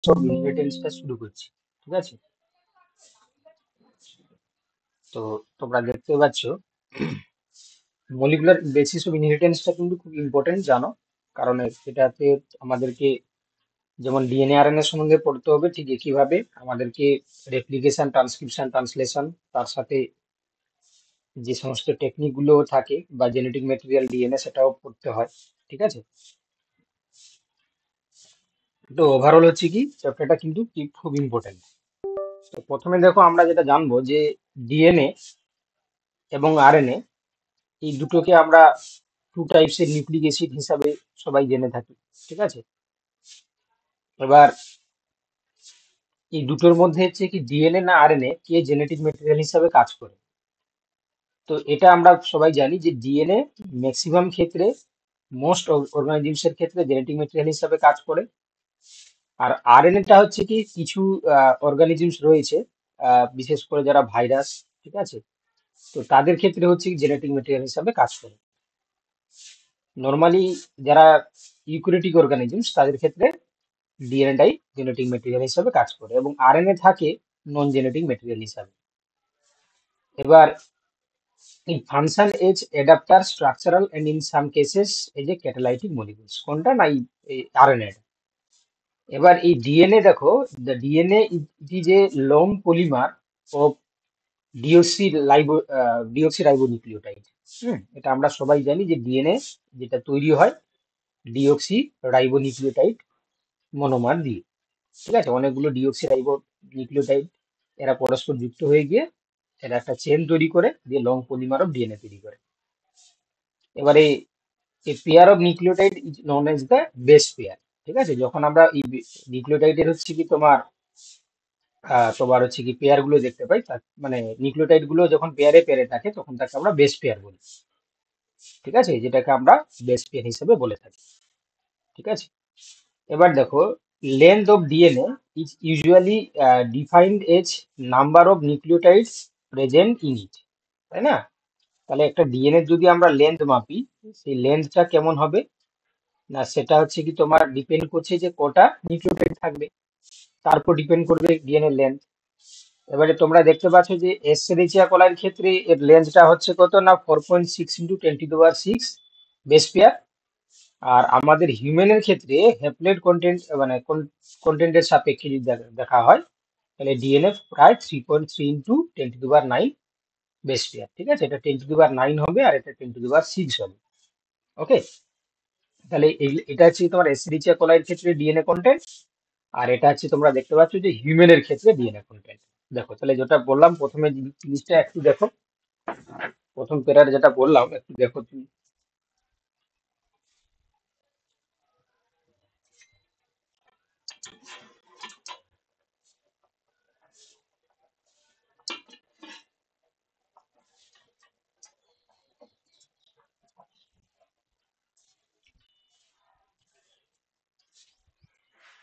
সব ইনহেরিটেন্সটা শুরু করছি। ঠিক আছে, তো তোমরা দেখতে পাচ্ছ মলিকুলার বেসিস অফ ইনহেরিটেন্সটা কিন্তু খুব ইম্পর্টেন্ট জানো, কারণ এটাতে আমাদেরকে যেমন ডিএনএ আরএনএ সম্বন্ধে পড়তে হবে, ঠিক একইভাবে আমাদেরকে রেপ্লিকেশন, ট্রান্সক্রিপশন, ট্রান্সলেশন, তার সাথে যে সমস্ত টেকনিক গুলো থাকে বা জেনেটিক ম্যাটেরিয়াল ডিএনএ সেটাও পড়তে হয়। ঠিক আছে, তো ওভারঅল হচ্ছে কি চ্যাপ্টারটা কিন্তু কি খুব ইম্পর্টেন্ট। তো প্রথমে দেখো আমরা যেটা জানবো যে ডিএনএ এবং আরএনএ এই দুটোকে আমরা টু টাইপসের নিউক্লিক অ্যাসিড হিসাবে সবাই জেনে থাকি। ঠিক আছে, এবার এই দুটোর মধ্যে হচ্ছে কি ডিএনএ না আরএনএ কে জেনেটিক ম্যাটেরিয়াল হিসাবে কাজ করে। তো এটা আমরা সবাই জানি যে ডিএনএ ম্যাক্সিমাম ক্ষেত্রে, মোস্ট অর্গানিজমস এর ক্ষেত্রে জেনেটিক ম্যাটেরিয়াল হিসাবে কাজ করে। আর আরএনএটা হচ্ছে কি কিছু অর্গানিজমস রয়েছে, বিশেষ করে যারা ভাইরাস, ঠিক আছে, তো তাদের ক্ষেত্রে হচ্ছে কি জেনেটিক ম্যাটেরিয়াল হিসাবে কাজ করে। নর্মালি যারা ইউক্যারিওটিক অর্গানিজমস তাদের ক্ষেত্রে ডিএনএটাই জেনেটিক ম্যাটেরিয়াল হিসাবে কাজ করে এবং আরএনএ থাকে নন জেনেটিক ম্যাটেরিয়াল হিসাবে। এবার in function as adapter structural and in some cases as a catalytic molecules, কোনটা না এই আরএনএ। এবার এই ডিএনএ দেখো, the DNA is a long polymer of ডিওক্সিরাইবোনিউক্লিওটাইড। এটা আমরা সবাই জানি যে ডিএনএ যেটা তৈরি হয় ডিওক্সিরাইবোনিউক্লিওটাইড মনোমার দিয়ে। ঠিক আছে, অনেকগুলো ডিওক্সিরাইবোনিউক্লিওটাইড এরা পরস্পর যুক্ত হয়ে গিয়ে এরা একটা চেন তৈরি করে দিয়ে লং পলিমার অফ ডিএনএ তৈরি করে। এবারে এই pair of nucleotide is known as the base pair. ঠিক আছে, যখন আমরা এই নিউক্লিওটাইডের হচ্ছে কি তোমার হচ্ছে কি পেয়ার গুলো দেখতে পাই, মানে নিউক্লিওটাইড গুলো যখন পেয়ারে পেয়ারে থাকে তখন তাকে আমরা বেস পেয়ার বলি। ঠিক আছে, যেটাকে আমরা বেস পেয়ার হিসেবে বলে থাকি। ঠিক আছে, এবার দেখো length of DNA is usually defined as number of nucleotides present in it, তাই না? তাহলে একটা ডিএনএ যদি আমরা লেন্থ মাপি, সেই লেন্থটা কেমন হবে না, সেটা হচ্ছে কি তোমার ডিপেন্ড করছে যে কটা নিউক্লিওটাইড থাকবে, তারপর ডিপেন্ড করবে ডিএনএ লেন্থ। এবারে তোমরা দেখতে পাচ্ছ যে এসচেরিচিয়া কলাইয়ের ক্ষেত্রে এর লেন্থটা হচ্ছে কত না 4.6 ইন্টু 10⁻6 বেস পেয়ার। আর আমাদের হিউম্যানের ক্ষেত্রে হ্যাপ্লয়েড কন্টেন্ট মানে কন্টেন্টের সাপেক্ষে যদি দেখা হয় তাহলে ডিএনএ প্রায় 3.3 ইন্টু 10⁹ বেস পেয়ার। ঠিক আছে, এটা 10⁹ হবে আর এটা 10⁶ হবে। ওকে, তাহলে এটা হচ্ছে তোমার এসচেরিচিয়া কলাইয়ের ক্ষেত্রে ডিএনএ কন্টেন্ট, আর এটা হচ্ছে তোমরা দেখতে পাচ্ছ যে হিউম্যানের ক্ষেত্রে ডিএনএ কন্টেন্ট। দেখো তাহলে যেটা বললাম প্রথমে জিনিসটা একটু দেখো, প্রথম প্যারার যেটা বললাম একটু দেখো তুমি।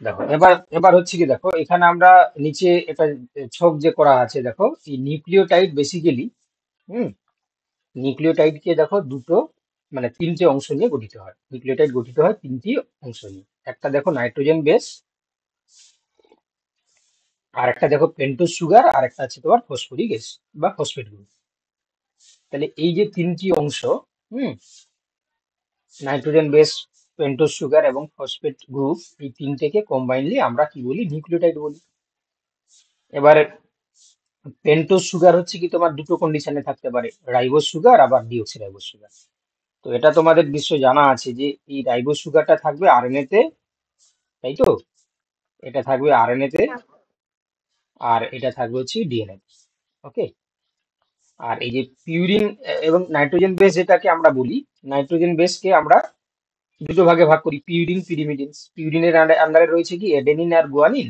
দেখো এবার এবার হচ্ছে কি দেখো এখানে আমরা নিচে এটা ছক যে করা আছে, দেখো এই নিউক্লিওটাইড বেসিক্যালি, হুম, নিউক্লিওটাইডকে দেখো দুটো মানে তিনটে অংশ নিয়ে গঠিত হয়। নিউক্লিওটাইড গঠিত হয় তিনটি অংশ নিয়ে। একটা দেখো নাইট্রোজেন বেস, আর একটা দেখো পেন্টোজ সুগার, আর একটা আছে তোমার ফসফরিক অ্যাসিড বা ফসফেট গ্রুপ। তাহলে এই যে তিনটি অংশ, হুম, নাইট্রোজেন বেস, পেন্টোজ সুগার এবং ফসফেট গ্রুপ, এই তিনটেকে কম্বাইনলি আমরা কি বলি, নিউক্লিওটাইড বলি। এবারে পেন্টোজ সুগার হচ্ছে কি তোমার দুটো কন্ডিশনে থাকতে পারে, রাইবোজ সুগার আবার ডিঅক্সিরাইবোজ সুগার। তো এটা তোমাদের নিশ্চয় জানা আছে যে এই রাইবোজ সুগারটা থাকবে আরএনএ তে, তাই তো? এটা থাকবে আরএনএ তে আর এটা থাকবে হচ্ছে ডিএনএ। ওকে, আর এই যে পিউরিন এবং নাইট্রোজেন বেস যেটাকে আমরা বলি, নাইট্রোজেন বেসকে আমরা দুটো ভাগে ভাগ করি, পিউরিন পিরিমিডিনস। পিউরিনের আন্ডারে রয়েছে কি এডেনিন আর গুয়ানিন,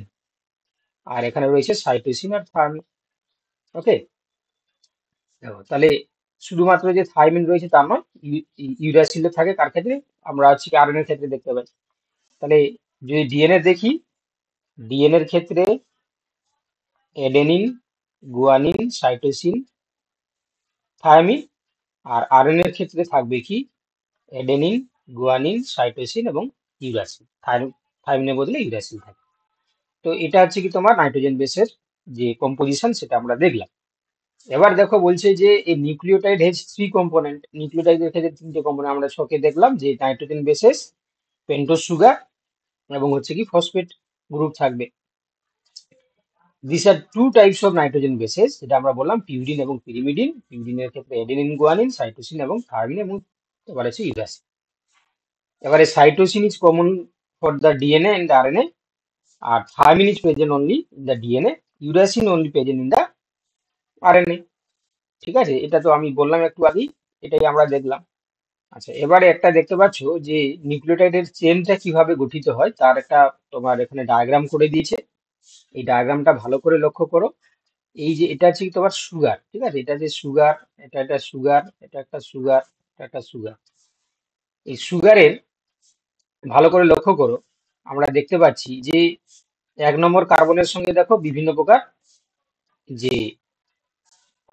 আর এখানে রয়েছে সাইটোসিন আর থার্মিন। ওকে, তাহলে শুধুমাত্র যে থাইমিন রয়েছে তা নয়, ইউরাসিলে থাকে কার ক্ষেত্রে, আমরা হচ্ছে আরএনএ এর ক্ষেত্রে দেখতে পাই। তাহলে যদি ডিএনএ দেখি, ডিএনএ এর ক্ষেত্রে এডেনিন, গুয়ানিন, সাইটোসিন, থায়ামিন, আর আরএনএ এর ক্ষেত্রে থাকবে কি এডেনিন, গুয়ানিন, সাইটোসিন এবং ইউরাসিল। থাইমিনের বদলে ইউরাসিল থাকে। তো এটা হচ্ছে কি তোমার নাইট্রোজেন বেসের যে কম্পোজিশন সেটা আমরা দেখলাম। এবার দেখো বলছে যে এই নিউক্লিওটাইড হ্যাজ থ্রি কম্পোনেন্ট, নিউক্লিওটাইডের ক্ষেত্রে তিনটে কম্পোনেন্ট আমরা ছকে দেখলাম, যে নাইট্রোজেন বেসেস, পেন্টোজ সুগার এবং হচ্ছে কি ফসফেট গ্রুপ থাকবে। This are two types of nitrogen bases, যেটা আমরা বললাম পিউরিন এবং পিরিমিডিন। পিউরিনের ক্ষেত্রে অ্যাডেনিন, গুয়ানিন, সাইটোসিন এবং থায়ামিন এবং এবার হচ্ছে ইউরাসিন। এবারে cytosine is common for the DNA and RNA, আর thymine is present only in the DNA, uracil only present in the RNA. ঠিক আছে, এটা তো আমি বললাম একটু আগেই, এটাই আমরা দেখলাম। আচ্ছা, এবারে একটা দেখতে পাচ্ছ যে নিউক্লিওটাইডের চেনটা কিভাবে গঠিত হয় তার একটা তোমার এখানে ডায়াগ্রাম করে দিয়েছে। এই ডায়াগ্রামটা ভালো করে লক্ষ্য করো। এই যে এটা হচ্ছে কি তোমার সুগার, ঠিক আছে, এটা যে সুগার, এটা একটা সুগার, এটা একটা সুগার, এটা একটা সুগার। এই সুগারের ভালো করে লক্ষ্য করো, আমরা দেখতে পাচ্ছি যে 1 নম্বর কার্বনের সঙ্গে দেখো বিভিন্ন প্রকার যে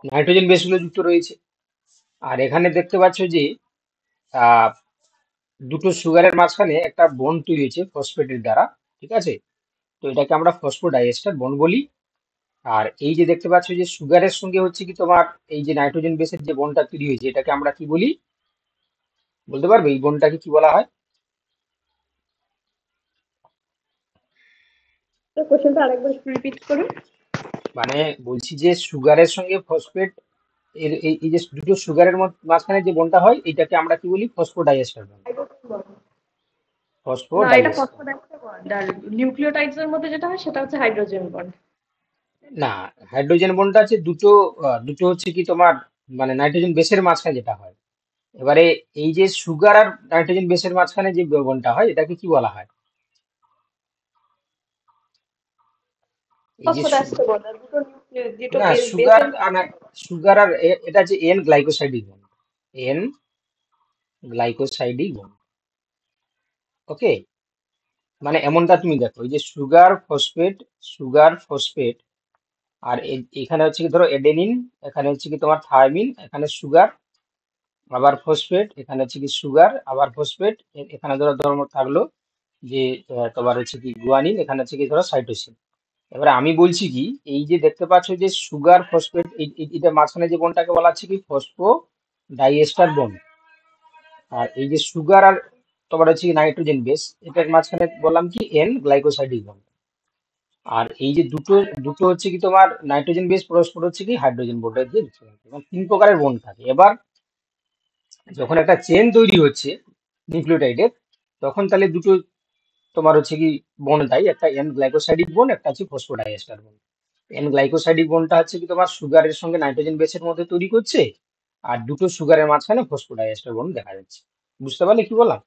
নাইট্রোজেন বেসগুলো যুক্ত রয়েছে। আর এখানে দেখতে পাচ্ছ যে আহ দুটো সুগারের মাঝখানে একটা বন্ড তৈরি হয়েছে ফসফেটের দ্বারা, ঠিক আছে। তো এটাকে আমরা ফসফোডাইএস্টার বন্ড বলি। আর এই যে দেখতে পাচ্ছ যে সুগারের সঙ্গে হচ্ছে কি তোমার এই যে নাইট্রোজেন বেসের যে বন্ডটা তৈরি হয়েছে, এটাকে আমরা কি বলি বলতে পারবে? এই বন্ডটাকে কি বলা হয়? কোশ্চেনটা আরেকবার রিপিট করুন। মানে বলছি যে সুগারের সঙ্গে ফসফেট এর এই যে দুটো সুগারের মাঝখানে যে বন্ডটা হয়, এটাকে আমরা কি বলি? Phosphodiester bond. না, এটা ফসফোডাইএস্টার। ফসফোডাইএস্টার বন্ড, আর নিউক্লিওটাইডস এর মধ্যে যেটা হয় সেটা হচ্ছে হাইড্রোজেন বন্ড। না, হাইড্রোজেন বন্ডটা আছে দুটো, দুটো হচ্ছে কি তোমার মানে নাইট্রোজেন বেসের মাঝখানে যেটা হয়। এবারে এই যে সুগার আর নাইট্রোজেন বেসের মাঝখানে যে বন্ডটা হয়, এটাকে কি বলা হয়? এই যে ফসফোডাইএস্টার বন্ড, আর দুটো না, বেসের সুগার আর এটা যে N glycosidic bond, N glycosidic bond. Okay, মানে এমনটা তুমি দেখো, এই যে সুগার ফসফেট, সুগার ফসফেট, আর এখানে হচ্ছে কি ধরো এডেনিন, এখানে হচ্ছে কি তোমার থায়ামিন, এখানে সুগার আবার ফসফেট, এখানে হচ্ছে কি সুগার আবার ফসফেট, এখানে ধরো ধর্ম থাকলো যে তোমার হচ্ছে কি গুয়ানিন, এখানে হচ্ছে কি ধরো সাইটোসিন। এবারে আমি বলছি কি, এই যে দেখতে পাচ্ছ যে সুগার ফসফেট, এটা মাঝখানে যে বন্ডটাকে বলা হচ্ছে কি ফসফো ডাইএস্টার বন্ড। আর এই যে সুগার আর তোমার হচ্ছে কি নাইট্রোজেন বেস, এটার মাঝখানে বললাম কি এন গ্লাইকোসাইডিক বন্ড। আর এই যে দুটো দুটো হচ্ছে কি তোমার নাইট্রোজেন বেস পরস্পর হচ্ছে কি হাইড্রোজেন বন্ডের দিয়ে যুক্ত থাকে। এবং 3 প্রকারের বন্ড থাকে। এবার যখন একটা চেন তৈরি হচ্ছে নিউক্লিওটাইডের, তখন তাহলে দুটো তোমার হচ্ছে কি বন্ড দেয়, একটা এন গ্লাইকোসাইডিক বন্ড, একটা হচ্ছে ফসফোডাইএস্টার বন্ড। এন গ্লাইকোসাইডিক বন্ডটা হচ্ছে কি তোমার সুগারের সঙ্গে নাইট্রোজেন বেসের মধ্যে তৈরি করছে, আর দুটো সুগারের মাঝখানে ফসফোডাইএস্টার বন্ড দেখা যাচ্ছে। বুঝতে পারলে কি বললাম?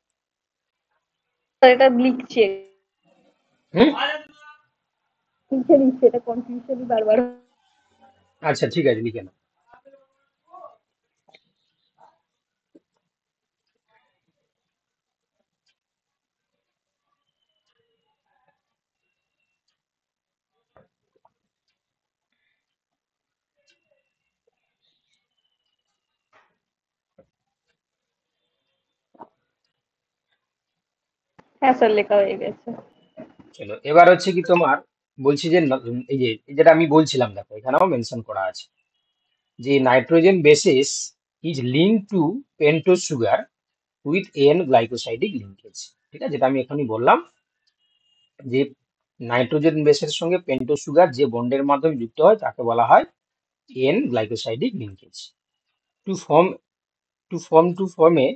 এটা লিখছে, হুম, লিখে দিচ্ছে, এটা কনফিউশনই বারবার। আচ্ছা ঠিক আছে, লিখে নাও। হ্যাঁ স্যার, লেখা হয়ে গেছে। চলো, এবার হচ্ছে কি তোমার বলছি যে এই যে যেটা আমি বলছিলাম, দেখো এখানেও মেনশন করা আছে যে nitrogen bases is link to pentose sugar with an glycosidic linkage. ঠিক আছে, যেটা আমি এখনই বললাম যে নাইট্রোজেন বেসের সঙ্গে পেন্টোজ সুগার যে বন্ডের মাধ্যমে যুক্ত হয় তাকে বলা হয় N glycosidic linkage to form to form a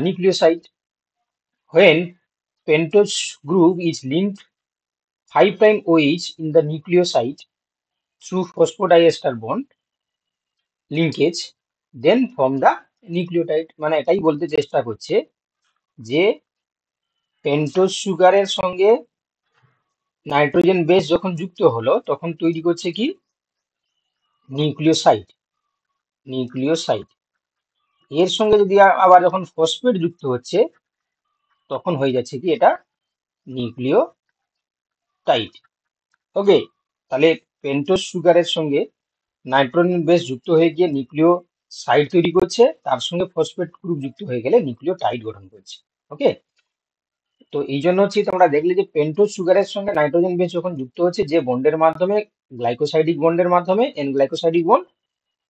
nucleoside. When pentose group is linked 5' OH in the nucleoside through phosphodiester bond linkage, then form the nucleotide। মানে এটাই বলতে চেষ্টা করছে যে পেন্টোজ সুগারের সঙ্গে নাইট্রোজেন বেস যখন যুক্ত হলো তখন তৈরি করছে কি নিউক্লিওসাইড। নিউক্লিওসাইড এর সঙ্গে যদি আবার যখন ফসফেট যুক্ত হচ্ছে তখন হয়ে যাচ্ছে কি এটা নিউক্লিওটাইড। ওকে, তাহলে পেন্টোজ সুগারের সঙ্গে নাইট্রোজেন বেস যুক্ত হয়ে গিয়ে নিউক্লিওসাইড তৈরি করছে, তার সঙ্গে ফসফেট গ্রুপ যুক্ত হয়ে গেলে নিউক্লিওটাইড গঠন করছে। ওকে, তো এই জন্য হচ্ছে তোমরা দেখলে যে পেন্টোজ সুগারের সঙ্গে নাইট্রোজেন বেস যখন যুক্ত হচ্ছে যে বন্ডের মাধ্যমে, গ্লাইকোসাইডিক বন্ডের মাধ্যমে, এন গ্লাইকোসাইডিক বন্ড।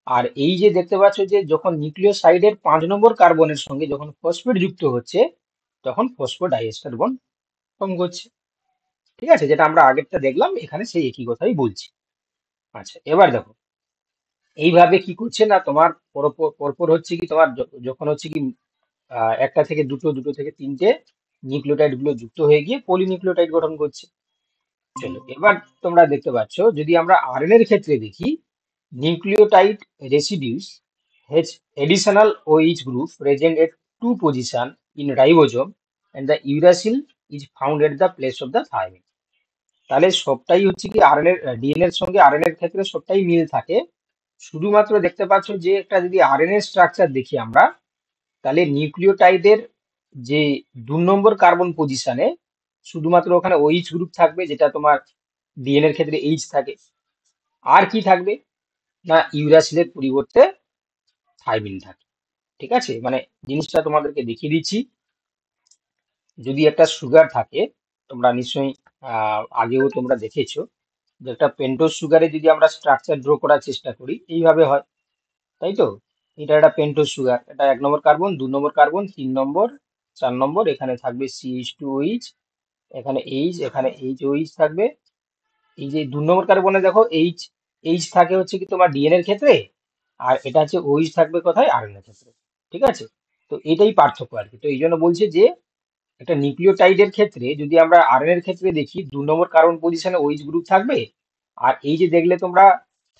আর এই যে দেখতে পাচ্ছ যে যখন নিউক্লিওসাইডের 5 নম্বর কার্বনের সঙ্গে যখন ফসফেট যুক্ত হচ্ছে, তখন ফসফোডাইএস্টার বন্ড ফর্ম করছে। ঠিক আছে, যেটা আমরা আগেরটা দেখলাম, এখানে সেই একই কথাই বলছি। আচ্ছা, এবার দেখো এইভাবে কি করছে না, তোমার পরপর পরপর হচ্ছে কি তোমার যখন হচ্ছে কি একটা থেকে দুটো, দুটো থেকে তিনটে নিউক্লিওটাইড গুলো যুক্ত হয়ে গিয়ে পলিনিউক্লিওটাইড গঠন করছে। চলো, এবার তোমরা দেখতে পাচ্ছ যদি আমরা আরএনএ এর ক্ষেত্রে দেখি, nucleotide residues has additional OH group present at two position in ribosome and the uracil is found at the place of the thymine. তাহলে সবটাই হচ্ছে কি আরএনএ ডিএনএ এর সঙ্গে আরএনএ এর ক্ষেত্রে সবটাই মিল থাকে। শুধুমাত্র দেখতে পাচ্ছ যে একটা যদি আরএনএ স্ট্রাকচার দেখি আমরা, তাহলে নিউক্লিওটাইডের যে 2 নম্বর কার্বন পজিশনে শুধুমাত্র ওখানে OH গ্রুপ থাকবে, যেটা তোমার ডিএনএ এর ক্ষেত্রে H থাকে। আর কি থাকবে না, ইউরাসিলের পরিবর্তে থাইমিন থাকে। ঠিক আছে, মানে জিনিসটা তোমাদেরকে দেখিয়ে দিচ্ছি। যদি একটা সুগার থাকে, তোমরা নিশ্চয়ই আগেও তোমরা দেখেছো যে একটা পেন্টোজ সুগারে যদি আমরা স্ট্রাকচার ড্র করার চেষ্টা করি, এইভাবে হয়, তাই তো? এটা একটা পেন্টোজ সুগার, এটা 1 নম্বর কার্বন, 2 নম্বর কার্বন, 3 নম্বর, 4 নম্বর, এখানে থাকবে CH2OH, এখানে এইচ, এখানে HOH থাকবে। এই যে 2 নম্বর কার্বনে দেখো এইচ, এইচ থাকে হচ্ছে কি তোমার ডিএনএ এর ক্ষেত্রে, আর এটা হচ্ছে OH থাকবে কোথায়, আরএনএ এর ক্ষেত্রে। ঠিক আছে, তো এটাই পার্থক্য আর কি। তো এই জন্য বলছে যে একটা নিউক্লিওটাইডের ক্ষেত্রে যদি আমরা আরএনএ এর ক্ষেত্রে দেখি, 2 নম্বর কার্বন পজিশনে OH গ্রুপ থাকবে, আর এই যে দেখলে তোমরা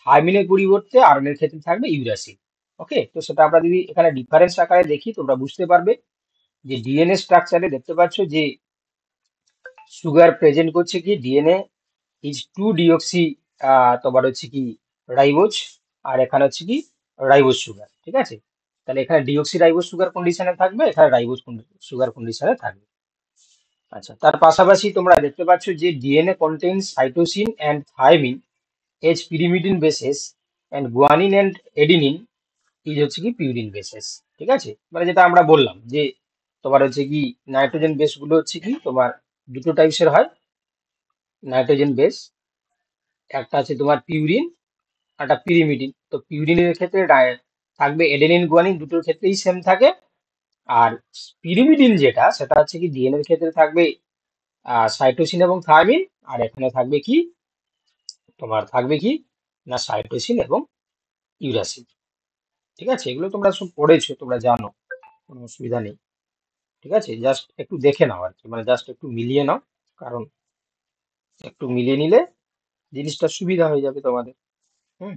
থাইমিনের পরিবর্তে আরএনএ এর ক্ষেত্রে থাকবে ইউরাসিল। ওকে, তো সেটা আমরা যদি এখানে ডিফারেন্স আকারে দেখি, তোমরা বুঝতে পারবে যে ডিএনএ স্ট্রাকচারে দেখতে পাচ্ছ যে সুগার প্রেজেন্ট করছে কি ডিএনএ ইজ 2 ডিঅক্সি, তোমার হচ্ছে কি রাইবোজ, আর এখানে হচ্ছে কি রাইবোজ সুগার। ঠিক আছে, তাহলে এখানে ডিঅক্সি রাইবোজ সুগার কন্ডিশনে থাকবে, এখানে রাইবোজ সুগার কন্ডিশনে থাকবে। আচ্ছা, তার পাশাপাশি তোমরা দেখতে পাচ্ছ যে DNA contains cytosine and thymine as pyrimidine bases and guanine and adenine is হচ্ছে কি পিউরিন বেসেস। ঠিক আছে, মানে যেটা আমরা বললাম যে তোমার হচ্ছে কি নাইট্রোজেন বেস গুলো হচ্ছে কি তোমার দুটো টাইপসের হয় নাইট্রোজেন বেস, একটা আছে তোমার পিউরিন, একটা পিরিমিডিন। তো পিউরিনের ক্ষেত্রে থাকবে এডেনিন গুয়ানিন, দুটোর ক্ষেত্রেই সেম থাকে। আর পিরিমিডিন যেটা, সেটা হচ্ছে কি ডিএনএ এর ক্ষেত্রে থাকবে সাইটোসিন এবং থাইমিন, আর এখানে থাকবে কি তোমার থাকবে কি না সাইটোসিন এবং ইউরাসিল। ঠিক আছে, এগুলো তোমরা সব পড়েছো, তোমরা জানো, কোনো অসুবিধা নেই। ঠিক আছে, জাস্ট একটু দেখে নাও আর কি, মানে জাস্ট একটু মিলিয়ে নাও, কারণ একটু মিলিয়ে নিলে জিনিসটা সুবিধা হয়ে যাবে তোমাদের। হুম,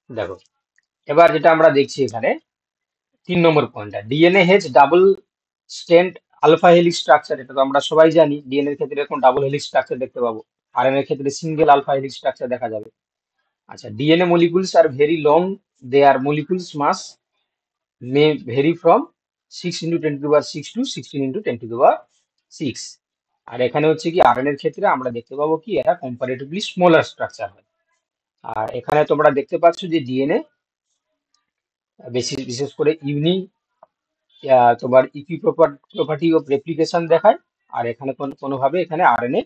দেখো এবার যেটা আমরা দেখছি এখানে 3 নম্বর পয়েন্টটা, DNA has double strand alpha helix structure. এটা তো আমরা সবাই জানি, ডিএনএ এর ক্ষেত্রে এরকম ডাবল হেলিক্স স্ট্রাকচার দেখতে পাবো, আরএনএ এর ক্ষেত্রে সিঙ্গেল আলফা হেলিক্স স্ট্রাকচার দেখা যাবে। আচ্ছা, DNA molecules are very long, their molecules mass may vary from 6 × 10⁻⁶ to 16 × 10⁻⁶। আর এখানে হচ্ছে কি আরএনএ এর ক্ষেত্রে আমরা দেখতে পাবো কি এরা কম্পারেটিভলি স্মলার স্ট্রাকচার হয়। আর এখানে তোমরা দেখতে পাচ্ছ যে ডিএনএ বিশেষ করে তোমার ইপি প্রপার্টি অফ রেপ্লিকেশন দেখায়, আর এখানে কোনোভাবে এখানে আরএনএ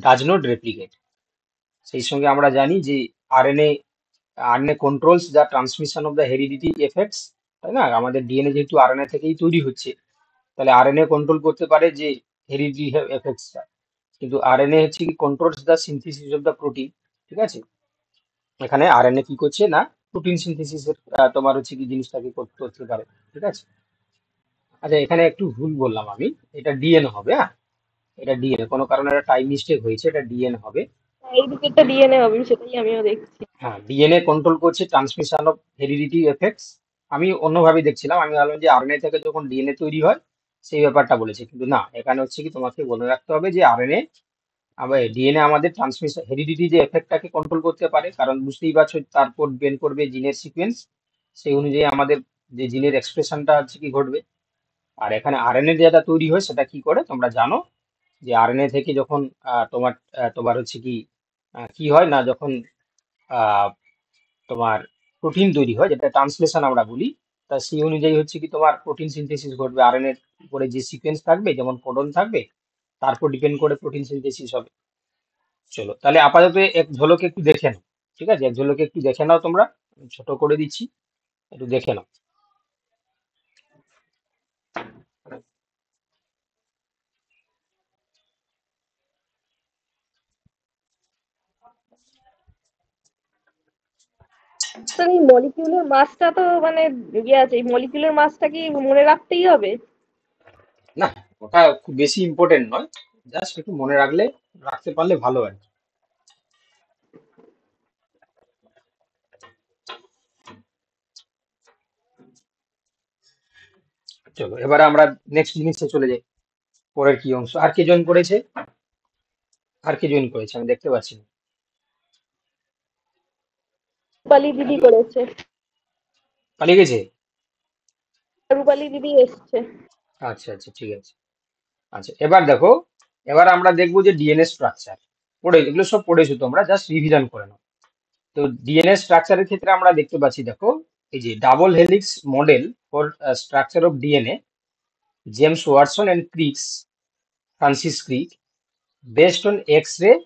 ডাজ নট রেপ্লিকেট। সেই সঙ্গে আমরা জানি যে RNA RNA controls the transmission of the heredity effects, তাই না? আমাদের ডিএনএ যেহেতু আরএনএ থেকেই তৈরি হচ্ছে, তাহলে আরএনএ কন্ট্রোল করতে পারে যে হেরিডিটি এফেক্টসটা, কিন্তু আরএনএ হচ্ছে কি controls the synthesis of the protein. ঠিক আছে, এখানে আরএনএ কি করছে না প্রোটিন সিনথেসিসের তোমার হচ্ছে কি জিনিসটাকে করতে পারে। ঠিক আছে, আচ্ছা এখানে একটু ভুল বললাম আমি, এটা ডিএনএ হবে, হ্যাঁ এটা ডিএনএ, কোনো কারণে একটা টাইম মিস্টেক হয়েছে, এটা ডিএনএ হবে। এই দিকেরটা ডিএনএ হবে, সেটাই আমিও দেখছি। হ্যাঁ, ডিএনএ কন্ট্রোল করছে ট্রান্সমিশন অফ হেরিডিটি এফেক্টস। আমি অন্যভাবে দেখছিলাম, আমি ভাবলাম যে আরএনএ থেকে যখন ডিএনএ তৈরি হয় সেই ব্যাপারটা বলেছে, কিন্তু না, এখানে হচ্ছে কি তোমাকে বলে রাখতে হবে যে আরএনএ আবার ডিএনএ আমাদের ট্রান্সমিশন হেরিডিটি যে এফেক্টটাকে কন্ট্রোল করতে পারে, কারণ বুঝতেই পারছো তারপর বের করবে জিনের সিকোয়েন্স, সেই অনুযায়ী আমাদের যে জিনের এক্সপ্রেশনটা হচ্ছে কি ঘটবে। আর এখানে আরএনএ যেটা তৈরি হয় সেটা কি করে তোমরা জানো, যে আরএনএ থেকে যখন তোমার হচ্ছে কি কি হয় না, যখন আহ, তোমার প্রোটিন তৈরি হয়, যেটা ট্রান্সলেশন আমরা বলি, তা সেই অনুযায়ী হচ্ছে কি তোমার প্রোটিন সিনথেসিস ঘটবে। আরএনএ উপরে যে সিকোয়েন্স থাকবে, যেমন কোডন থাকবে, তারপর ডিপেন্ড করে প্রোটিন সিনথেসিস হবে। চলো তাহলে আপাতত এক ঝলকে একটু দেখে নাও। ঠিক আছে, এক ঝলকে একটু দেখে নাও তোমরা, আমি ছোট করে দিচ্ছি, একটু দেখে নাও। স্যার এই মলিকিউলের মাসটা তো মানে ইয়ে আছে, এই মলিকিউলের মাসটা কি মনে রাখতেই হবে? না, ওটা খুব বেশি ইম্পর্টেন্ট নয়, জাস্ট একটু মনে রাখলে, রাখতে পারলে ভালো আর কি। চলো এবারে আমরা নেক্সট জিনিসে চলে যাই। পরের কি অংশ, আর কে জয়েন করেছে, আর কে জয়েন করেছে আমি দেখতে পাচ্ছি না। রূপালী দিদি করেছে। পালিয়ে গেছে? রূপালী দিদি এসছে। আচ্ছা আচ্ছা, ঠিক আছে। আচ্ছা এবার দেখো, এবার আমরা দেখবো যে ডিএনএ স্ট্রাকচার, এগুলো সব পড়েছো তোমরা, জাস্ট রিভিশন করে নাও। তো ডিএনএ স্ট্রাকচারের ক্ষেত্রে আমরা দেখতে পাচ্ছি, দেখো এই যে double helix model for structure of DNA, James Watson and Francis Crick, based on X-ray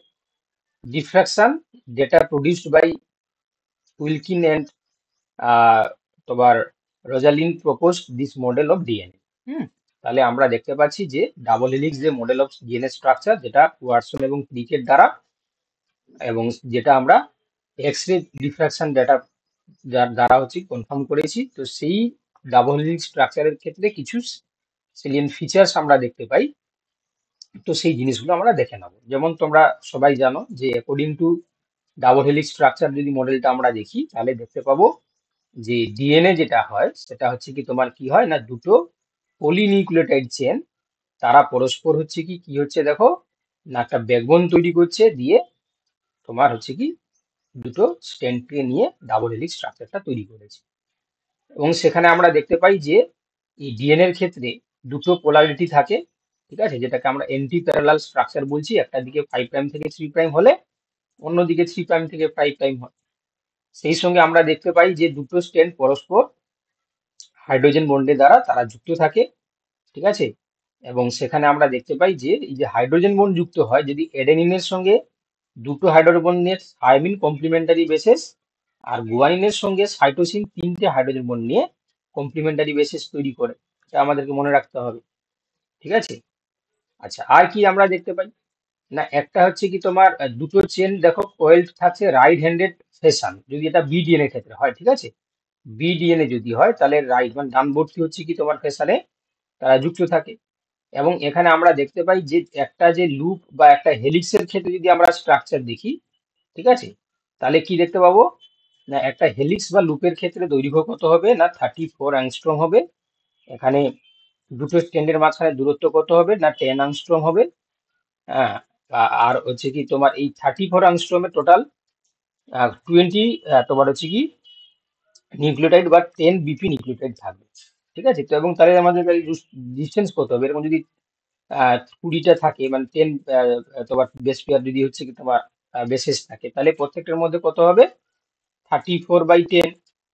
diffraction data produced by Wilkin and তোমার Rosalyn proposed this model of DNA। তাহলে আমরা দেখতে পাচ্ছি যে ডাবল হেলিক্স যে মডেল অফ ডিএনএ স্ট্রাকচার, যেটা Watson এবং ক্রিকের দ্বারা, এবং যেটা আমরা এক্স রে ডিফ্রাকশন ডেটা যার দ্বারা হচ্ছে কনফার্ম করেছি। তো সেই ডাবল হেলিক্স স্ট্রাকচারের ক্ষেত্রে কিছু সেলিয়েন্ট ফিচার্স আমরা দেখতে পাই। তো সেই জিনিসগুলো আমরা দেখে নেব। যেমন তোমরা সবাই জানো যে according to double helix structure যদি মডেলটা আমরা দেখি, তাহলে দেখতে পাবো যে ডিএনএ যেটা হয় সেটা হচ্ছে কি তোমার কি হয় না, দুটো পলিনিউক্লিওটাইড চেন, তারা পরস্পর হচ্ছে কি কি হচ্ছে দেখো না, একটা ব্যাকবোন তৈরি করছে, দিয়ে তোমার হচ্ছে কি দুটো স্ট্র্যান্ডকে নিয়ে ডাবল হেলিক্স স্ট্রাকচারটা তৈরি করেছে। এবং সেখানে আমরা দেখতে পাই যে এই ডিএনএ এর ক্ষেত্রে দুটো পোলারিটি থাকে, ঠিক আছে, যেটাকে আমরা এন্টি প্যারালাল স্ট্রাকচার বলছি। একটা দিকে 5 প্রাইম থেকে 3 প্রাইম হলে, অন্যদিকে 3 প্রাইম থেকে 5 প্রাইম হয়। সেই সঙ্গে আমরা দেখতে পাই যে দুটো স্ট্র্যান্ড পরস্পর হাইড্রোজেন বন্ডের দ্বারা তারা যুক্ত থাকে, ঠিক আছে। এবং সেখানে আমরা দেখতে পাই যে এই যে হাইড্রোজেন বন্ড যুক্ত হয় যদি অ্যাডেনিনের সঙ্গে দুটো হাইড্রোজেন বন্ডের থাইমিন কমপ্লিমেন্টারি বেসিস, আর গুয়ানিনের সঙ্গে সাইটোসিন তিনটে হাইড্রোজেন বন্ড নিয়ে কমপ্লিমেন্টারি বেসিস তৈরি করে। এটা আমাদেরকে মনে রাখতে হবে, ঠিক আছে। আচ্ছা আর কি আমরা দেখতে পাই না, একটা হচ্ছে কি তোমার দুটো চেন দেখো কোয়েলড থাকছে রাইট হ্যান্ডেড ফ্যাশন, যদি এটা বিডিএনএ ক্ষেত্রে হয়, ঠিক আছে। বিডিএনএ যদি হয় তাহলে রাইট মানে ডানবর্তী হচ্ছে কি তোমার ফ্যাশনে তারা যুক্ত থাকে। এবং এখানে আমরা দেখতে পাই যে একটা যে লুপ বা একটা হেলিক্সের ক্ষেত্রে যদি আমরা স্ট্রাকচার দেখি, ঠিক আছে, তাহলে কি দেখতে পাবো না, একটা হেলিক্স বা লুপের ক্ষেত্রে দৈর্ঘ্য কত হবে না 34 অ্যাংস্ট্রম হবে। এখানে দুটো স্ট্যান্ডের মাঝখানে দূরত্ব কত হবে না 10 অ্যাংস্ট্রম হবে। হ্যাঁ, আর হচ্ছে কি তোমার এই 34 অ্যাংস্ট্রমের টোটাল 20 তোমার হচ্ছে কি নিউক্লিওটাইড বা 10 বিপি নিউক্লিওটাইড থাকবে, ঠিক আছে। তো এবং তাহলে আমাদের ডিস্টেন্স কত হবে, এরকম যদি 20টা থাকে মানে 10 তোমার বেস পেয়ার যদি হচ্ছে কি তোমার বেসেস থাকে, তাহলে প্রত্যেকটার মধ্যে কত হবে 34/10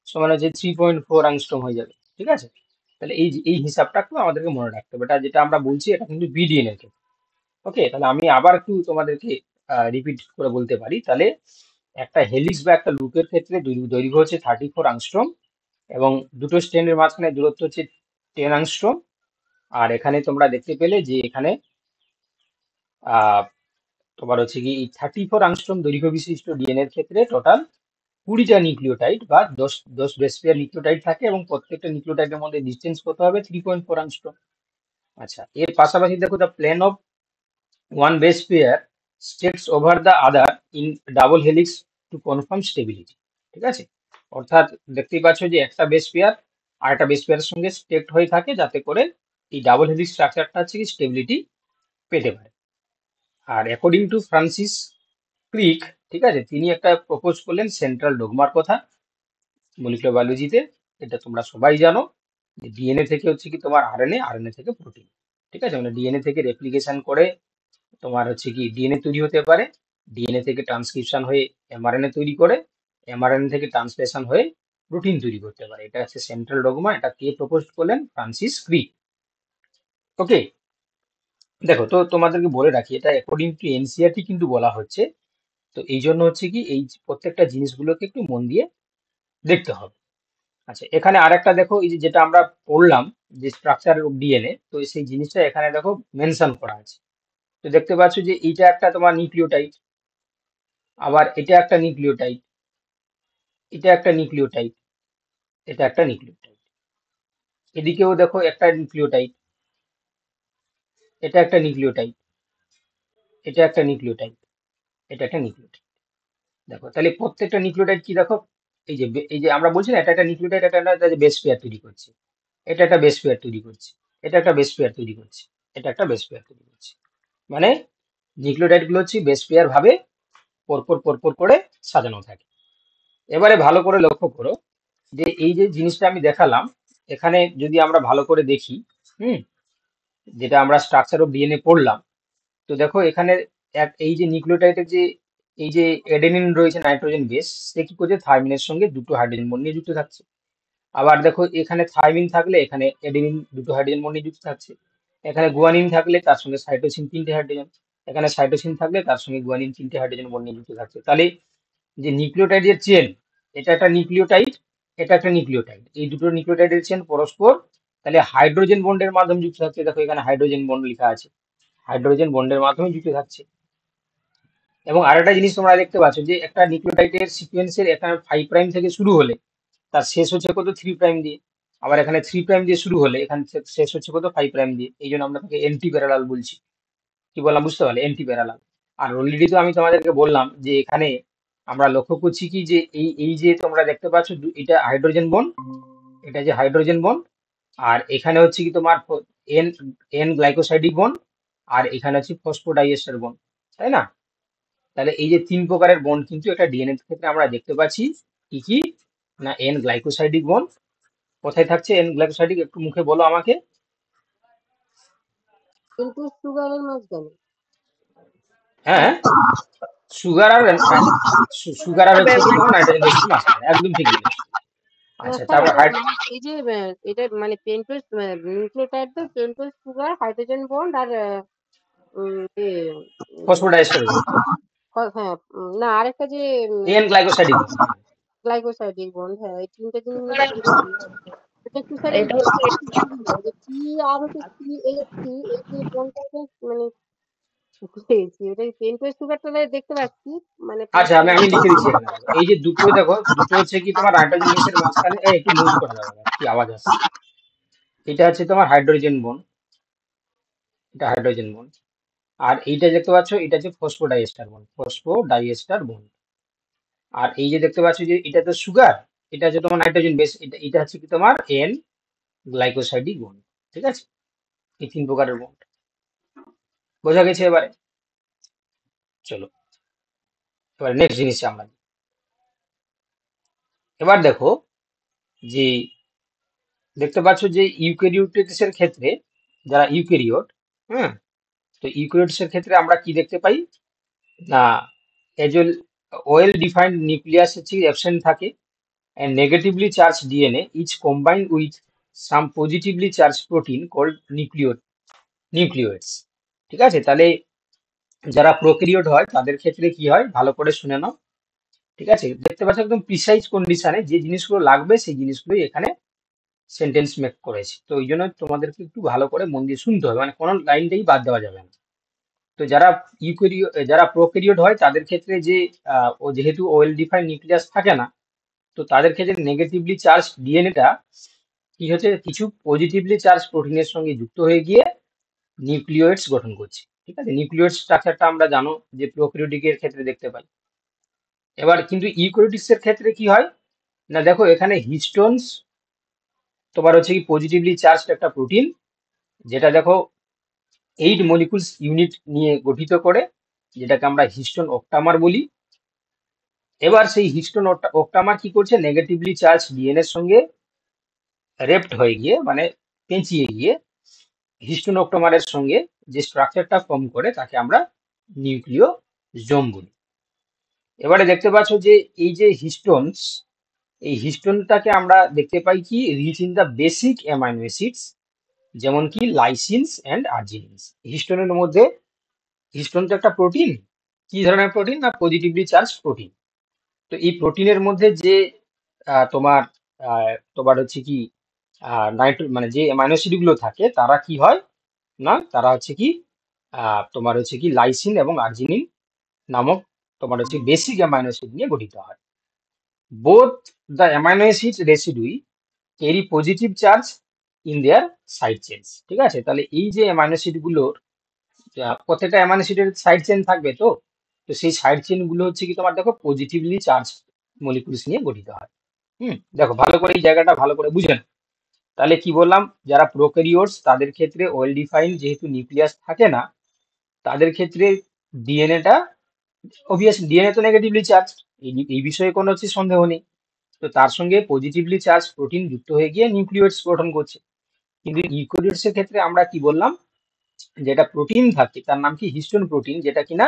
সমান হচ্ছে 3.4 অ্যাংস্ট্রম হয়ে যাবে, ঠিক আছে। তাহলে এই হিসাবটা একটু আমাদেরকে মনে রাখতে হবে, এটা যেটা আমরা বলছি এটা কিন্তু বিডিএন এর ক্ষেত্রে। ওকে, তাহলে আমি আবার একটু তোমাদেরকে রিপিট করে বলতে পারি। তাহলে একটা হেলিক্স বা একটা লুপের ক্ষেত্রে দৈর্ঘ্য হচ্ছে 34 অ্যাংস্ট্রম, এবং দুটো স্ট্যান্ডের মাঝখানে দূরত্ব হচ্ছে 10 অ্যাংস্ট্রম। আর এখানে তোমরা দেখতে পেলে যে এখানে আহ তোমার হচ্ছে কি এই 34 অ্যাংস্ট্রম দৈর্ঘ্য বিশিষ্ট ডিএনএ এর ক্ষেত্রে টোটাল 20টা নিউক্লিওটাইড বা দশ বেস পেয়ার নিউক্লিওটাইড থাকে, এবং প্রত্যেকটা নিউক্লিওটাইডের মধ্যে ডিস্টেন্স কত হবে 3.4 অ্যাংস্ট্রম। আচ্ছা এর পাশাপাশি দেখো the plane of one base pair stacks over the other in double helix to confirm stability, ঠিক আছে। অর্থাৎ দেখতেই পাচ্ছ যে একটা বেস পেয়ার আর একটা বেস পেয়ারের সঙ্গে স্টেকড হয়ে থাকে, যাতে করে এই ডাবল হেলিক্স স্ট্রাকচারটা হচ্ছে কি স্টেবিলিটি পেতে পারে। আর অ্যাকর্ডিং টু ফ্রান্সিস ক্রিক, ঠিক আছে, তিনি একটা প্রপোজ করলেন সেন্ট্রাল ডোগমার কথা মলিকুলার বায়োলজিতে, এটা তোমরা সবাই জানো। ডিএনএ থেকে হচ্ছে কি তোমার আরএনএ, আরএনএ থেকে প্রোটিন। ঠিক আছে, মানে ডিএনএ থেকে রেপ্লিকেশন করে তোমার হচ্ছে কি ডিএনএ তৈরি হতে পারে, ডিএনএ থেকে ট্রান্সক্রিপশন হয়ে এমআরএনএ তৈরি করে, এমআরএনএ থেকে ট্রান্সলেশন হয়ে প্রোটিন তৈরি করতে পারে। এটা হচ্ছে সেন্ট্রাল ডগমা। এটা কে প্রপোজ করলেন? ফ্রান্সিস ক্রিক। ওকে, দেখো তো তোমাদেরকে বলে রাখি, এটা অ্যাকর্ডিং টু এনসিআরটি কিন্তু বলা হচ্ছে। তো এই জন্য হচ্ছে কি এই প্রত্যেকটা জিনিসগুলোকে একটু মন দিয়ে দেখতে হবে। আচ্ছা, এখানে আরেকটা দেখো, এই যে যেটা আমরা পড়লাম যে স্ট্রাকচার অফ ডিএনএ, তো সেই জিনিসটা এখানে দেখো মেনশন করা আছে। তো দেখতে পাচ্ছ যে এইটা একটা তোমার নিউক্লিওটাইড, আবার এটা একটা নিউক্লিওটাইড, এটা একটা নিউক্লিওটাইড, এটা একটা নিউক্লিওটাইড, এদিকেও দেখো একটা নিউক্লিওটাইড, এটা একটা নিউক্লিওটাইড, এটা একটা নিউক্লিওটাইড, এটা একটা নিউক্লিওটাইড। দেখো তাহলে প্রত্যেকটা নিউক্লিওটাইড কি দেখো, এই যে আমরা বলছি না, এটা একটা নিউক্লিওটাইড, একটা বেস পেয়ার তৈরি করছে, এটা একটা বেস পেয়ার তৈরি করছে, এটা একটা বেস পেয়ার তৈরি করছে, এটা একটা বেস পেয়ার তৈরি করছে। মানে নিউক্লিওটাইড গুলো হচ্ছে বেস পেয়ার ভাবে পরপর পরপর করে সাজানো থাকে। এবারে ভালো করে লক্ষ্য করো যে এই যে জিনিসটা আমি দেখালাম, এখানে যদি আমরা ভালো করে দেখি, হুম, যেটা আমরা স্ট্রাকচার অফ ডিএনএ পড়লাম, তো দেখো এখানে এই যে নিউক্লিওটাইডের যে এই যে এডেনিন রয়েছে নাইট্রোজেন বেস, সে কি করছে থাইমিনের সঙ্গে দুটো হাইড্রোজেন বন্ড নিয়ে যুক্ত থাকছে। আবার দেখো এখানে থাইমিন থাকলে এখানে এডেনিন দুটো হাইড্রোজেন বন্ড নিয়ে যুক্ত থাকছে। এখানে গুয়ানিন থাকলে তার সঙ্গে সাইটোসিন তিনটে হাইড্রোজেন, এখানে সাইটোসিন থাকলে তার সঙ্গে গুয়ানিন তিনটে হাইড্রোজেন বন্ড নিয়ে যুক্ত থাকছে। তাহলে যে নিউক্লিওটাইডের চেন, এটা একটা নিউক্লিওটাইড, এটা একটা নিউক্লিওটাইড, এই দুটো নিউক্লিওটাইডের চেন পরস্পর তাহলে হাইড্রোজেন বন্ডের মাধ্যমে যুক্ত থাকছে। দেখো এখানে হাইড্রোজেন বন্ড লেখা আছে, হাইড্রোজেন বন্ডের মাধ্যমে যুক্ত থাকছে। এবং আরেকটা জিনিস তোমরা দেখতে পাচ্ছ যে একটা নিউক্লিওটাইডের সিকোয়েন্সের এখানে 5 প্রাইম থেকে শুরু হলে তার শেষ হচ্ছে কত 3 প্রাইম দিয়ে, আবার এখানে 3 প্রাইম দিয়ে শুরু হলে এখানে শেষ হচ্ছে কত 5 প্রাইম দিয়ে। এই জন্য আমরা তাকে এন্টি প্যারালাল বলছি। কি বললাম বুঝতে পারলে? Anti parallel. আর অলরেডি তো আমি তোমাদেরকে বললাম যে এখানে আমরা লক্ষ্য করছি কি যে এই যে তোমরা দেখতে পাচ্ছ এটা হাইড্রোজেন বন্ড, এটা যে হাইড্রোজেন বন্ড, আর এখানে হচ্ছে কি তোমার এন এন গ্লাইকোসাইডিক বন্ড, আর এখানে হচ্ছে ফসফোডাইএস্টার বন্ড, তাই না? তাহলে এই যে তিন প্রকারের বন্ড কিন্তু একটা ডিএনএ ক্ষেত্রে আমরা দেখতে পাচ্ছি। কি কি? না এন গ্লাইকোসাইডিক বন্ড। কোথায় থাকছে এন গ্লাইকোসাইডিক? একটু মুখে বলো আমাকে। কিন্তু সুগারের মাঝখানে। হ্যাঁ, সুগার আর সুগার আর হচ্ছে কি তোমার নাইট্রোজেন বেসের মাঝখানে, একদম ঠিক বলেছো। আচ্ছা, স্যার তারপর এই যে এটা মানে পেন্টোজ নিউক্লিওটাইড তো পেন্টোজ সুগার হাইড্রোজেন বন্ড আর ফসফোডাইএস্টার বন্ড, হ্যাঁ না আরেকটা যে N glycosidic bond. Glycosidic bond, হ্যাঁ এই তিনটা জিনিস মিলে এটা একটু স্যার এই পি আর হচ্ছে পি এইচ সি এই যে বন্ডটাকে মানে পেয়েছি ওটা পেন্টোজ সুগারটা দেখতে পাচ্ছি মানে আচ্ছা, আমি লিখে দিচ্ছি এখানে। দেখো এই যে দুটো, দেখো দুটো হচ্ছে কি তোমার নাইট্রোজেন বেসের মাঝখানে, একটু মুভ করে দাও বাবা, কি আওয়াজ আসছে। এটা হচ্ছে তোমার হাইড্রোজেন বন্ড, এটা হাইড্রোজেন বন্ড। আর এইটা দেখতে পাচ্ছ, এটা হচ্ছে ফসফোডাইএস্টার বন্ড, ফসফোডাইএস্টার বন্ড। আর এই যে দেখতে পাচ্ছ যে এটা তো সুগার, এটা হচ্ছে তোমার নাইট্রোজেন বেস, এটা হচ্ছে কি তোমার এন গ্লাইকোসাইডিক বন্ড। ঠিক আছে, এই তিন প্রকারের বন্ড বোঝা গেছে এবারে? চলো এবার নেক্সট জিনিসে আমরা যাই। এবার দেখো যে দেখতে পাচ্ছ যে ইউক্যারিওটিক্সের ক্ষেত্রে, যারা ইউক্যারিওট, হ্যাঁ, তো ইউক্যারিওটস এর ক্ষেত্রে আমরা কি দেখতে পাই না, এজল ওয়েল ডিফাইন্ড নিউক্লিয়াস হচ্ছে অ্যাবসেন্ট থাকে, and negatively charged DNA is combined with some positively charged protein called nucleoids। ঠিক আছে, তাহলে যারা প্রোক্যারিওট হয় তাদের ক্ষেত্রে কি হয় ভালো করে শুনে নাও। ঠিক আছে, দেখতে পাচ্ছ একদম প্রিসাইজ কন্ডিশনে যে জিনিসগুলো লাগবে সেই জিনিসগুলোই এখানে সেন্টেন্স মেক করেছে। তো ওই জন্য তোমাদেরকে একটু ভালো করে মন দিয়ে শুনতে হবে, মানে কোনো লাইনটাই বাদ দেওয়া যাবে না। তো যারা যারা প্রোক্যারিওট হয় তাদের ক্ষেত্রে যে ও যেহেতু ওয়েল ডিফাইন্ড নিউক্লিয়াস থাকে না, তো তাদের ক্ষেত্রে নেগেটিভলি চার্জ ডিএনএটা কি হচ্ছে কিছু পজিটিভলি চার্জ প্রোটিনের সঙ্গে যুক্ত হয়ে গিয়ে নিউক্লিওইডস গঠন করছে। ঠিক আছে, নিউক্লিওইড স্ট্রাকচারটা আমরা জানো যে প্রোক্যারিওটিকের ক্ষেত্রে দেখতে পাই। এবার কিন্তু ইউক্যারিওটিক্স এর ক্ষেত্রে কি হয় না, দেখো এখানে হিস্টোনস তোমার হচ্ছে কি পজিটিভলি চার্জ একটা প্রোটিন, যেটা দেখো 8 মলিকুলস ইউনিট নিয়ে গঠিত করে, যেটাকে আমরা হিস্টোন অক্টামার বলি। এবার সেই হিস্টোন অক্টামার কি করছে নেগেটিভলি চার্জ ডিএনএর সঙ্গে রেপ্ট হয়ে গিয়ে মানে পেঁচিয়ে গিয়ে হিস্টোন অক্টোমারের সঙ্গে যে স্ট্রাকচারটা ফর্ম করে তাকে আমরা নিউক্লিওজোম বলি। এবারে দেখতে পাচ্ছ যে এই যে হিস্টোনস, এই হিস্টোনটাকে আমরা দেখতে পাই কি rich in the basic amino acids, যেমন কি লাইসিনস অ্যান্ড আর্জিনিনস। হিস্টোনের মধ্যে, হিস্টোন তো একটা প্রোটিন, কি ধরনের প্রোটিন না পজিটিভলি চার্জ প্রোটিন। তো এই প্রোটিনের মধ্যে যে তোমার তোমার হচ্ছে কি মানে যে অ্যামাইনো অ্যাসিড গুলো থাকে তারা কি হয় না, তারা হচ্ছে কি তোমার হচ্ছে কি লাইসিন এবং আর্জিনিন নামক তোমার হচ্ছে বেসিক অ্যামাইনো অ্যাসিড নিয়ে গঠিত হয়। Both the amino acid residues carry positive charge in their side chains. ঠিক আছে, তাহলে এই যে অ্যামাইনো অ্যাসিড গুলোর প্রত্যেকটা অ্যামাইনো অ্যাসিডের সাইড চেন থাকবে, তো তো সেই সাইড চেন গুলো হচ্ছে কি তোমার দেখো পজিটিভলি চার্জ মলিকুলস নিয়ে গঠিত হয়। দেখো ভালো করে এই জায়গাটা ভালো করে বুঝেন। তাহলে কি বললাম, যারা প্রোক্যারিওটস তাদের ক্ষেত্রে ওয়েল ডিফাইন্ড যেহেতু নিউক্লিয়াস থাকে না, তাদের ক্ষেত্রে ডিএনএটা অবভিয়াস, ডিএনএ তো নেগেটিভলি চার্জ, এই বিষয়ে কোনো হচ্ছে সন্দেহ নেই। তো তার সঙ্গে পজিটিভলি চার্জ প্রোটিন যুক্ত হয়ে গিয়ে নিউক্লিওয়েটস গঠন করছে। কিন্তু ইউক্যারিওটস এর ক্ষেত্রে আমরা কি বললাম, যেটা প্রোটিন থাকে তার নাম কি হিস্টোন প্রোটিন, যেটা কিনা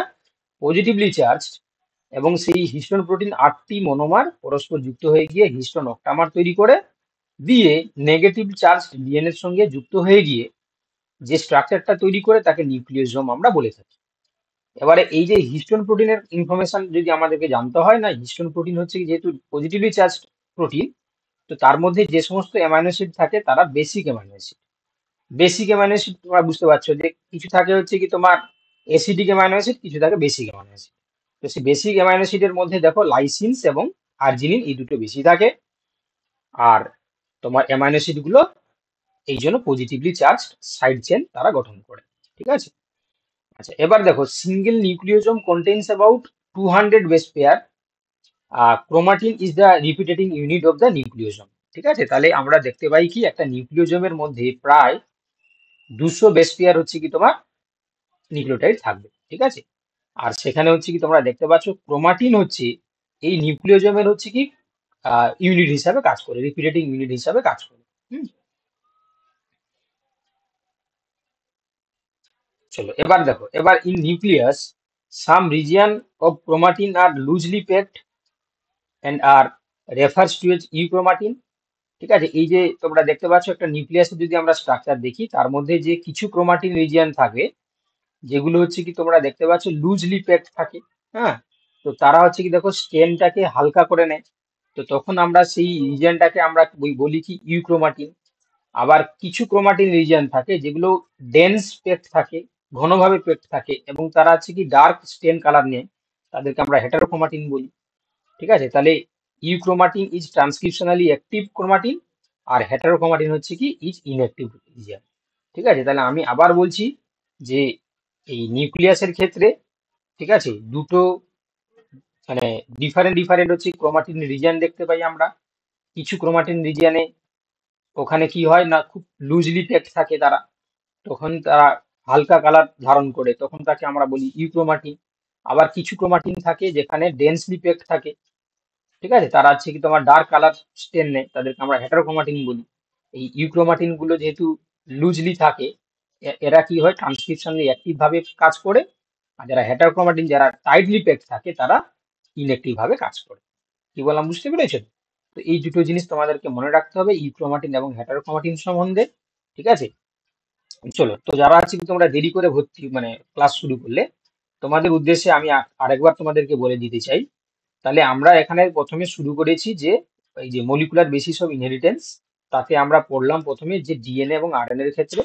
পজিটিভলি চার্জ, এবং সেই হিস্টোন প্রোটিন 8টি মনোমার পরস্পর যুক্ত হয়ে গিয়ে হিস্টোন অক্টামার তৈরি করে দিয়ে নেগেটিভ চার্জ ডিএনএ এর সঙ্গে যুক্ত হয়ে গিয়ে যে স্ট্রাকচারটা তৈরি করে তাকে নিউক্লিওজোম আমরা বলে থাকি। এবারে এই যে হিস্টোন প্রোটিনের ইনফরমেশন যদি আমাদেরকে জানতে হয় না, হিস্টোন প্রোটিন হচ্ছে কি যেহেতু পজিটিভলি চার্জ প্রোটিন, তো তার মধ্যে যে সমস্ত অ্যামাইনো অ্যাসিড থাকে তারা basic amino acid. Basic amino acid তোমরা বুঝতে পারছো যে কিছু থাকে হচ্ছে কি তোমার অ্যাসিডিক অ্যামাইনো অ্যাসিড, কিছু থাকে বেসিক অ্যামাইনো অ্যাসিড। তো সেই বেসিক অ্যামাইনো অ্যাসিডের মধ্যে দেখো লাইসিনস এবং আর্জিনিন এই দুটো বেশি থাকে। আর তোমার অ্যামাইনো অ্যাসিড গুলো এই জন্য পজিটিভলি চার্জ সাইড চেন তারা গঠন করে। ঠিক আছে, আচ্ছা এবার দেখো single nucleosome contains about 200 base pair. Chromatin is the repeating unit of the nucleosome. ঠিক আছে, তাহলে আমরা দেখতে পাই কি একটা নিউক্লিওজোমের মধ্যে প্রায় 200 বেস পেয়ার হচ্ছে কি তোমার নিউক্লিওটাইড থাকবে। ঠিক আছে, আর সেখানে হচ্ছে কি তোমরা দেখতে পাচ্ছ ক্রোমাটিন হচ্ছে এই নিউক্লিওজোমের হচ্ছে কি ইউনিট হিসাবে কাজ করে, রিপিটেটিং ইউনিট হিসাবে কাজ করে। হুম, চলো এবার দেখো, এবার in nucleus some region of chromatin are loosely packed and are refers to as euchromatin. ঠিক আছে, এই যে তোমরা দেখতে পাচ্ছ একটা নিউক্লিয়াসের যদি আমরা স্ট্রাকচার দেখি তার মধ্যে যে কিছু ক্রোমাটিন রিজিয়ন থাকে যেগুলো হচ্ছে কি তোমরা দেখতে পাচ্ছ লুজলি প্যাকড থাকে। হ্যাঁ, তো তারা হচ্ছে কি দেখো স্টেনটাকে হালকা করে নেয়, তো তখন আমরা সেই রিজিয়নটাকে আমরা বলি কি ইউক্রোমাটিন। আবার কিছু ক্রোমাটিন রিজিয়ন থাকে যেগুলো ডেন্স পেক্ট থাকে, ঘনভাবে পেক্ট থাকে, এবং তারা হচ্ছে কি ডার্ক স্টেন কালার নিয়ে, তাদেরকে আমরা হেটারোক্রোমাটিন বলি। ঠিক আছে, তাহলে euchromatin is transcriptionally active chromatin, আর হেটারোক্রোমাটিন হচ্ছে কি ইজ ইনঅ্যাক্টিভ রিজিয়ন। ঠিক আছে, তাহলে আমি আবার বলছি যে এই নিউক্লিয়াসের ক্ষেত্রে, ঠিক আছে, দুটো মানে ডিফারেন্ট ডিফারেন্ট হচ্ছে ক্রোমাটিন রিজিয়ন দেখতে পাই আমরা। কিছু ক্রোমাটিন রিজিয়নে ওখানে কি হয় না খুব লুজলি প্যাকড থাকে তারা, তখন তারা হালকা কালার ধারণ করে, তখন তাকে আমরা বলি ইউক্রোমাটিন। আবার কিছু ক্রোমাটিন থাকে যেখানে ডেন্সলি প্যাকড থাকে, ঠিক আছে, তারা হচ্ছে কি তোমার ডার্ক কালার স্টেন নেয়, তাদেরকে আমরা হেটারোক্রোমাটিন বলি। এই ইউক্রোমাটিন গুলো যেহেতু লুজলি থাকে, এরা কি হয় ট্রান্সক্রিপশনালি অ্যাক্টিভ ভাবে কাজ করে, আর যারা হেটারোক্রোমাটিন যারা টাইটলি প্যাকড থাকে তারা ইনঅ্যাক্টিভ ভাবে কাজ করে। কি বললাম বুঝতে পেরেছো? তো এই দুটো জিনিস তোমাদেরকে মনে রাখতে হবে ইউক্রোমাটিন এবং হেটারোক্রোমাটিন সম্বন্ধে। ঠিক আছে, চলো তো যারা আছে কি তোমরা দেরি করে ভর্তি মানে ক্লাস শুরু করলে, তোমাদের উদ্দেশ্যে আমি আরেকবার তোমাদেরকে বলে দিতে চাই। তাহলে আমরা এখানে প্রথমে শুরু করেছি যে এই যে মলিকুলার বেসিস অফ ইনহেরিটেন্স, তাতে আমরা পড়লাম প্রথমে যে ডিএনএ এবং আরএনএ এর ক্ষেত্রে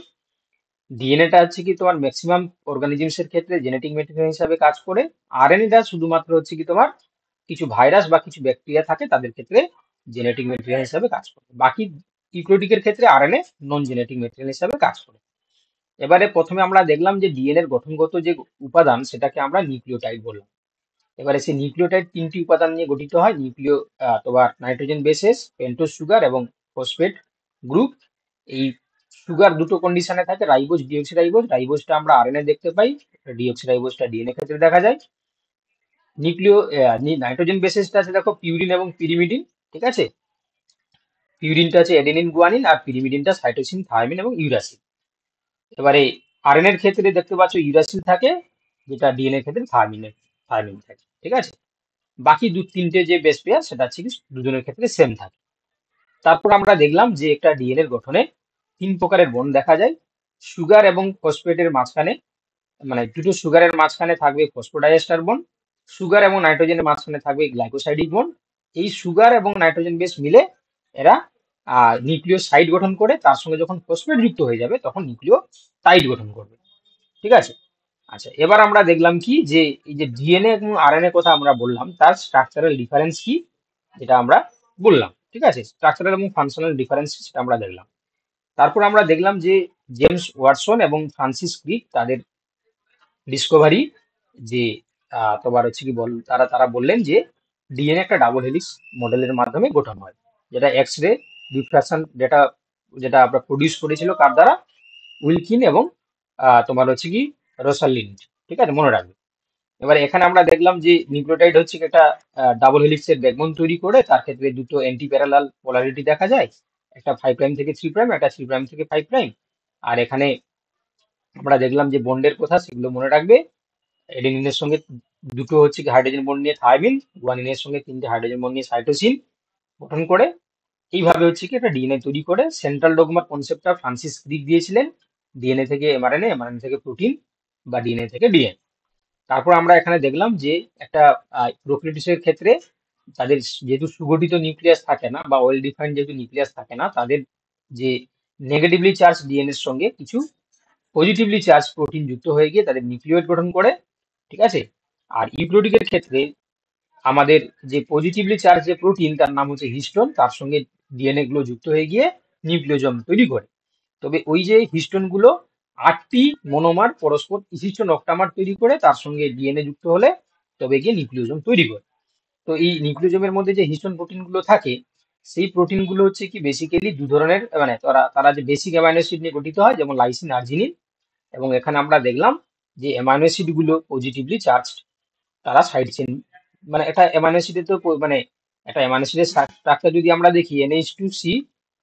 ডিএনএটা হচ্ছে কি তোমার ম্যাক্সিমাম অর্গানিজমস এর ক্ষেত্রে জেনেটিক মেটেরিয়াল হিসাবে কাজ করে, আরএনএটা শুধুমাত্র হচ্ছে কি তোমার কিছু ভাইরাস বা কিছু ব্যাকটেরিয়া থাকে তাদের ক্ষেত্রে জেনেটিক মেটেরিয়াল হিসাবে কাজ করে। বাকি ইউক্যারিওটিকের ক্ষেত্রে আরএনএ নন জেনেটিক মেটেরিয়াল হিসাবে কাজ করে। এবারে প্রথমে আমরা দেখলাম যে ডিএনএর গঠনগত যে উপাদান সেটাকে আমরা নিউক্লিওটাইড বললাম। এবারে সেই নিউক্লিওটাইড 3টি উপাদান নিয়ে গঠিত হয়, তোমার নাইট্রোজেন বেসেস, পেন্টোজ সুগার এবং ফসফেট গ্রুপ। এই সুগার দুটো কন্ডিশনে থাকে, রাইবোজ ডিঅক্সিরাইবোজ। রাইবোজটা আমরা আরএনএ দেখতে পাই, ডিঅক্সিরাইবোজটা ডিএনএ ক্ষেত্রে দেখা যায়। নিউক্লিও নাইট্রোজেন বেসেসটা আছে দেখো পিউরিন এবং পিরিমিডিন। ঠিক আছে, পিউরিনটা হচ্ছে অ্যাডেনিন গুয়ানিন, আর পিরিমিডিনটা সাইটোসিন থায়ামিন এবং ইউরাসিল। এবারে আরএনএর ক্ষেত্রে দেখতে পাচ্ছ ইউরাসিল থাকে, যেটা ডিএনএ এর ক্ষেত্রে থায়ামিন থাকে, ঠিক আছে। বাকি তিনটে যে বেস পেয়ার সেটা হচ্ছে কি দুজনের ক্ষেত্রে সেম থাকে। তারপর আমরা দেখলাম যে একটা ডিএনএর গঠনে 3 প্রকারের বন্ড দেখা যায়। সুগার এবং ফসফেটের মাঝখানে, মানে দুটো সুগারের মাঝখানে থাকবে ফসফোডাইএস্টার বন্ড, সুগার এবং নাইট্রোজেনের মাঝখানে থাকবে গ্লাইকোসাইডিক বন্ড। এই সুগার এবং নাইট্রোজেন বেস মিলে এরা নিউক্লিওসাইড গঠন করে, তার সঙ্গে যখন ফসফেট যুক্ত হয়ে যাবে তখন নিউক্লিওটাইড গঠন করবে, ঠিক আছে। আচ্ছা, এবার আমরা দেখলাম কি যে এই যে ডিএনএ এবং আরএনএ কথা আমরা বললাম, তার স্ট্রাকচারাল ডিফারেন্স কি যেটা আমরা বললাম, ঠিক আছে। স্ট্রাকচারাল এবং ফাংশনাল ডিফারেন্স সেটা আমরা দেখলাম। তারপর আমরা দেখলাম যে জেমস ওয়াটসন এবং ফ্রান্সিস ক্রিক তাদের ডিসকভারি, যে তোমার হচ্ছে কি তারা তারা বললেন যে ডিএনএ একটা ডাবল হেলিক্স মডেলের মাধ্যমে গঠন হয়, যেটা এক্স রে ডিফ্রাকশন যেটা যেটা আমরা প্রডিউস করেছিল কার দ্বারা, উইলকিন এবং তোমার হচ্ছে কি রোসালিন্ড, ঠিক আছে, মনে রাখবে। এবার এখানে আমরা দেখলাম যে নিউক্লিওটাইড হচ্ছে কি একটা ডাবল হেলিক্সের ব্যাকবোন তৈরি করে, তার ক্ষেত্রে দুটো অ্যান্টি প্যারালাল পোলারিটি দেখা যায়, একটা 5 প্রাইম থেকে 3 প্রাইম, একটা 3 প্রাইম থেকে 5 প্রাইম। আর এখানে আমরা দেখলাম যে বন্ডের কথা, সেগুলো মনে রাখবে। এডেনিনের সঙ্গে দুটো হচ্ছে কি হাইড্রোজেন বন্ড নিয়ে থায়ামিন, গুয়ানিনের সঙ্গে 3টে হাইড্রোজেন বন্ড নিয়ে সাইটোসিন গঠন করে। এইভাবে হচ্ছে কি একটা ডিএনএ তৈরি করে। সেন্ট্রাল ডগমার কনসেপ্টটা ফ্রান্সিস ক্রিক দিয়েছিলেন, ডিএনএ থেকে এমআরএনএ, এমআরএনএ থেকে প্রোটিন বা ডিএনএ থেকে ডিএনএ। তারপর আমরা এখানে দেখলাম যে একটা প্রোক্রিটিসের ক্ষেত্রে তাদের যেহেতু সুগঠিত নিউক্লিয়াস থাকে না বা ওয়েল ডিফাইন্ড যেহেতু নিউক্লিয়াস থাকে না, তাদের যে নেগেটিভলি চার্জ ডিএনএর সঙ্গে কিছু পজিটিভলি চার্জ প্রোটিন যুক্ত হয়ে গিয়ে তাদের নিউক্লিয়েট গঠন করে, ঠিক আছে। আর ইউক্যারিওটিকের ক্ষেত্রে আমাদের যে পজিটিভলি চার্জ যে প্রোটিন তার নাম হচ্ছে হিস্টোন, তার সঙ্গে ডিএনএ গুলো যুক্ত হয়ে গিয়ে নিউক্লিওজম তৈরি করে। তবে ওই যে হিস্টোন গুলো 8টি মনোমার পরস্পর হিস্টোন অক্টামার তৈরি করে, তার সঙ্গে ডিএনএ যুক্ত হলে তবে গিয়ে নিউক্লিওজম তৈরি করে। তো এই নিউক্লিওজমের মধ্যে যে হিস্টোন প্রোটিন গুলো থাকে, সেই প্রোটিন গুলো হচ্ছে কি বেসিক্যালি দু ধরনের, মানে তারা তারা যে বেসিক অ্যামাইনো অ্যাসিড নিয়ে গঠিত হয়, যেমন লাইসিন, আর্জিনিন। এবং এখানে আমরা দেখলাম যে অ্যামাইনো অ্যাসিড গুলো পজিটিভলি চার্জ, তারা সাইড চেন, মানে এটা অ্যামাইনো অ্যাসিডের তো মানে একটা অ্যামাইনো অ্যাসিডের স্ট্রাকচার যদি আমরা দেখি NH2C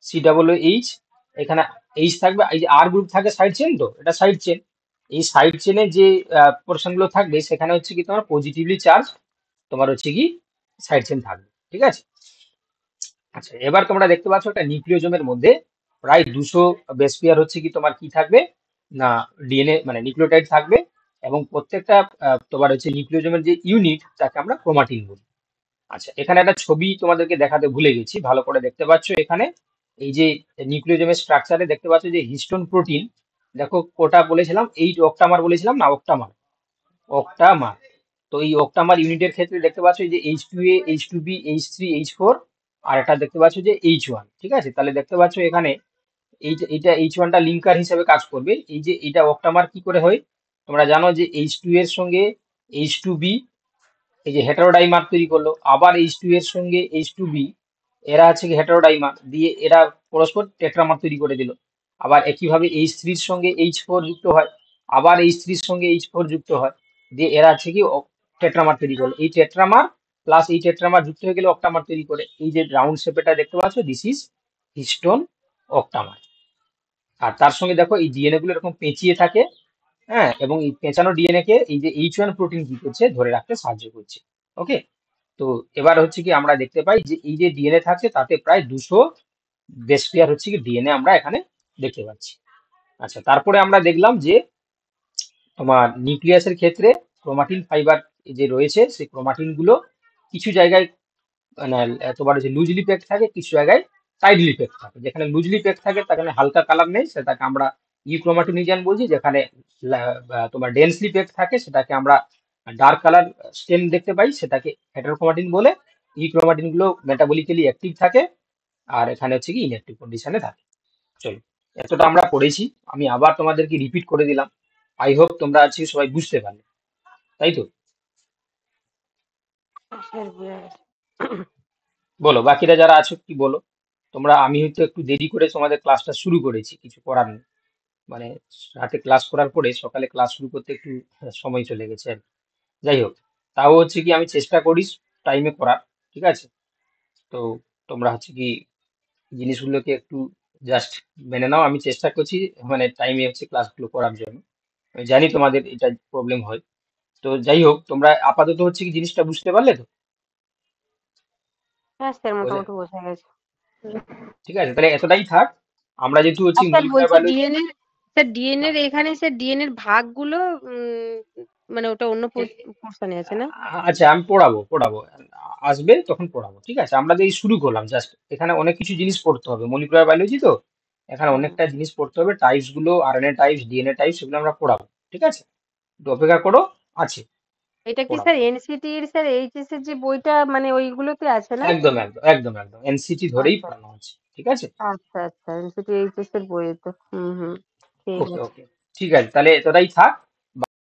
COOH, এখানে এইচ থাকবে, এই যে আর গ্রুপ থাকে সাইড চেন, তো এটা সাইড চেন। এই সাইড চেনে যে পোর্শন গুলো থাকবে সেখানে হচ্ছে কি তোমার পজিটিভলি চার্জ, তোমার হচ্ছে কি সাইড চেন থাকবে, ঠিক আছে। আচ্ছা, এবার তোমরা দেখতে পাচ্ছ একটা নিউক্লিওজোমের মধ্যে প্রায় 200 বেস পেয়ার হচ্ছে কি তোমার কি থাকবে না, ডিএনএ মানে নিউক্লিওটাইড থাকবে। এবং প্রত্যেকটা তোমার হচ্ছে নিউক্লিওজোমের যে ইউনিট তাকে আমরা ক্রোমাটিন বলি। আচ্ছা, এখানে একটা ছবি তোমাদেরকে দেখাতে ভুলে গেছি, ভালো করে দেখতে পাচ্ছ এখানে এই যে নিউক্লিওজোমের স্ট্রাকচারে দেখতে পাচ্ছ যে হিস্টোন প্রোটিন, দেখো কোটা বলেছিলাম, 8 অক্টামার বলেছিলাম না, অক্টামার, অক্টামার। তো এই অক্টামার ইউনিটের ক্ষেত্রে দেখতে পাচ্ছ এই যে H2A, H2B, H3, H4, আর এটা দেখতে পাচ্ছ যে H1, ঠিক আছে। তাহলে দেখতে পাচ্ছ এখানে এইটা H1টা লিঙ্কার হিসেবে কাজ করবে। এই যে এটা অক্টামার কি করে হয়, তোমরা জানো যে H2 এর সঙ্গে H2B, এই যে হেটারোডাইমার তৈরি করলো, আবার H2 এর সঙ্গে H2B, এরা আছে কি হেটারোডাইমার দিয়ে এরা পরস্পর টেট্রামার তৈরি করে দিল। আবার একইভাবে H3 এর সঙ্গে H4 যুক্ত হয়, আবার H3 এর সঙ্গে H4 যুক্ত হয়, দিয়ে এরা আছে কি টেট্রামার তৈরি করলো। এই টেট্রামার প্লাস এই টেট্রামার যুক্ত হয়ে গেলে অক্টামার তৈরি করে। এই যে রাউন্ড শেপেটা দেখতে পাচ্ছ, দিস ইজ হিস্টোন অক্টামার। আর তার সঙ্গে দেখো এই ডিএনএ গুলো এরকম পেঁচিয়ে থাকে, হ্যাঁ, এবং এই পেঁচানো ডিএনএ কে এই যে H1 প্রোটিন কি করছে, ধরে রাখতে সাহায্য করছে। ওকে, তো এবার হচ্ছে কি আমরা দেখতে পাই যে এই যে ডিএনএ থাকছে তাতে প্রায় 200 বেস পেয়ার হচ্ছে কি ডিএনএ আমরা এখানে দেখতে পাচ্ছি। আচ্ছা, তারপরে আমরা দেখলাম যে তোমার নিউক্লিয়াসের ক্ষেত্রে ক্রোমাটিন ফাইবার যে রয়েছে, সেই ক্রোমাটিন গুলো কিছু জায়গায় মানে তোমার হচ্ছে লুজলি প্যাক থাকে, কিছু জায়গায় টাইটলি প্যাক থাকে। যেখানে লুজলি প্যাক থাকে সেখানে হালকা কালার নেই, সেটাকে আমরা ইউক্রোমাটিনিজম বলছি। যেখানে তোমার ডেন্সলি প্যাক থাকে সেটাকে আমরা ডার্ক কালার স্টেম দেখতে পাই, সেটাকে হেটারোক্রোমাটিন বলে। ইউক্রোমাটিন গুলো মেটাবলিক্যালি অ্যাক্টিভ থাকে, আর এখানে হচ্ছে কি ইনঅ্যাক্টিভ কন্ডিশনে থাকে। চলো, এতটা আমরা পড়েছি, আমি আবার তোমাদেরকে রিপিট করে দিলাম। আই হোপ তোমরা আজকে সবাই বুঝতে পারলে, তাই তো? বলো বাকিরা যারা আছো কি বলো তোমরা। আমি হয়তো একটু দেরি করে তোমাদের ক্লাসটা শুরু করেছি, কিছু করার নেই। মানে রাতে ক্লাস করার পরে সকালে ক্লাস শুরু করতে একটু সময় চলে গেছে আর কি। যাই হোক, তাও হচ্ছে কি আমি চেষ্টা করি টাইমে করার, ঠিক আছে। তো তোমরা হচ্ছে কি জিনিসগুলোকে একটু জাস্ট মেনে নাও। আমি চেষ্টা করছি মানে টাইমে হচ্ছে ক্লাসগুলো করার জন্য। আমি জানি তোমাদের এটা প্রবলেম হয়। তো যাই হোক, তোমরা আপাতত হচ্ছে কি জিনিসটা বুঝতে পারলে তো? হ্যাঁ স্যার, বুঝলে? মোটামুটি বোঝা গেছে। ঠিক আছে, তাহলে এতটাই থাক। আমরা যেহেতু হচ্ছে আর স্যার মলিকুলার বলছি বায়োলজি। ডিএনএ, স্যার ডিএনএ এখানে স্যার ডিএনএ ভাগগুলো মানে ওটা অন্য পোর্শনে আছে না? আচ্ছা, আমি পড়াবো পড়াবো, আসবে তখন পড়াবো। ঠিক আছে, আমরা এই শুরু করলাম জাস্ট। এখানে অনেক কিছু জিনিস পড়তে হবে, মলিকুলার বায়োলজি তো। এখানে হুম। অনেকটা জিনিস পড়তে হবে, টাইপস গুলো, আরএনএ টাইপস, ডিএনএ টাইপস, সেগুলো আমরা পড়াবো। ঠিক আছে, একটু অপেক্ষা করো, আছে, এটা কি পড়াবো। স্যার এনসিটি এর স্যার এইচএস এর যে বইটা মানে ওইগুলোতে আছে না? একদম একদম একদম একদম এনসিটি ধরেই আচ্ছা পড়ানো আছে। ঠিক আছে। আচ্ছা আচ্ছা, এনসিটি এইচএস এর বই তো। হুম হুম, ঠিক ওকে আছে। ওকে, ঠিক আছে, তাহলে এতটাই থাক।